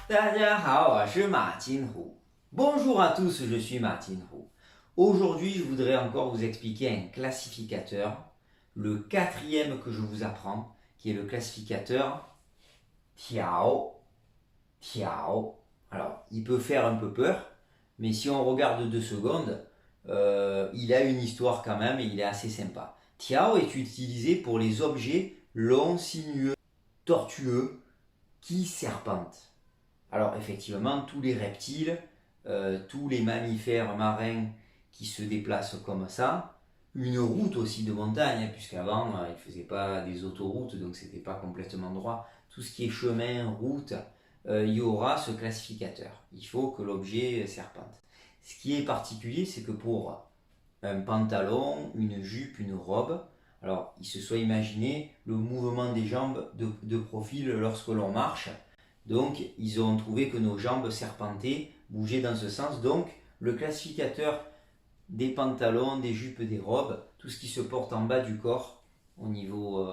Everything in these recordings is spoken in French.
大家好，我是马金虎。Bonjour à tous, je suis Martin Hu. Aujourd'hui, je voudrais encore vous expliquer un classificateur, le quatrième que je vous apprends, qui est le classificateur Tiao. Tiao. Alors, il peut faire un peu peur, mais si on regarde 2 secondes, il a une histoire quand même et il est assez sympa. Tiao est utilisé pour les objets longs, sinueux, tortueux, qui serpentent. Alors effectivement, tous les reptiles, tous les mammifères marins qui se déplacent comme ça, une route aussi de montagne, puisqu'avant ils ne faisaient pas des autoroutes, donc c'était pas complètement droit. Tout ce qui est chemin, route, il y aura ce classificateur. Il faut que l'objet serpente. Ce qui est particulier, c'est que pour un pantalon, une jupe, une robe, alors il se soit imaginé le mouvement des jambes de profil lorsque l'on marche. Donc, ils ont trouvé que nos jambes serpentaient, bougeaient dans ce sens. Donc, le classificateur des pantalons, des jupes, des robes, tout ce qui se porte en bas du corps, au niveau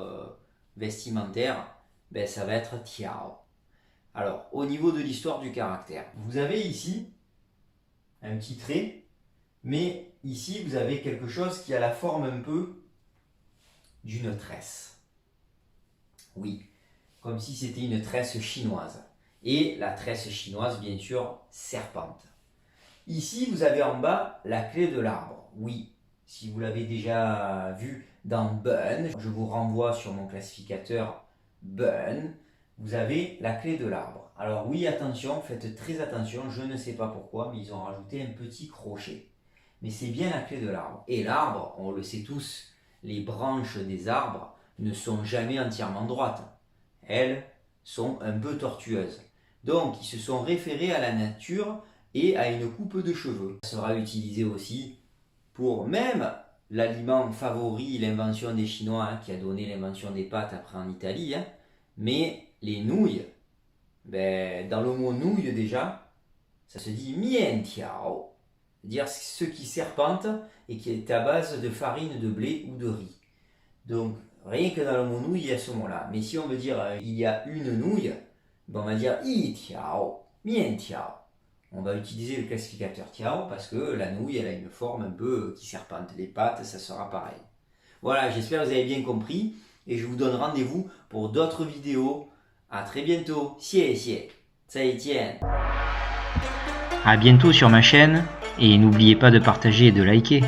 vestimentaire, ben, ça va être Tiao. Alors, au niveau de l'histoire du caractère, vous avez ici un petit trait, mais ici, vous avez quelque chose qui a la forme un peu d'une tresse. Oui. Comme si c'était une tresse chinoise. Et la tresse chinoise, bien sûr, serpente. Ici, vous avez en bas la clé de l'arbre. Oui, si vous l'avez déjà vu dans Burn, je vous renvoie sur mon classificateur Burn, vous avez la clé de l'arbre. Alors oui, attention, faites très attention, je ne sais pas pourquoi, mais ils ont rajouté un petit crochet. Mais c'est bien la clé de l'arbre. Et l'arbre, on le sait tous, les branches des arbres ne sont jamais entièrement droites. Elles sont un peu tortueuses. Donc, ils se sont référés à la nature et à une coupe de cheveux. Ça sera utilisé aussi pour même l'aliment favori, l'invention des Chinois, qui a donné l'invention des pâtes après en Italie. Mais les nouilles, ben, dans le mot nouille déjà, ça se dit mian tiao, c'est-à-dire ce qui serpente et qui est à base de farine de blé ou de riz. Donc, rien que dans le mot nouille, il y a ce mot-là. Mais si on veut dire il y a une nouille, ben on va dire yi tiao, mian tiao. On va utiliser le classificateur tiao parce que la nouille, elle a une forme un peu qui serpente. Les pâtes, ça sera pareil. Voilà, j'espère que vous avez bien compris et je vous donne rendez-vous pour d'autres vidéos. À très bientôt. Xie xie. Zai jian. À bientôt sur ma chaîne et n'oubliez pas de partager et de liker.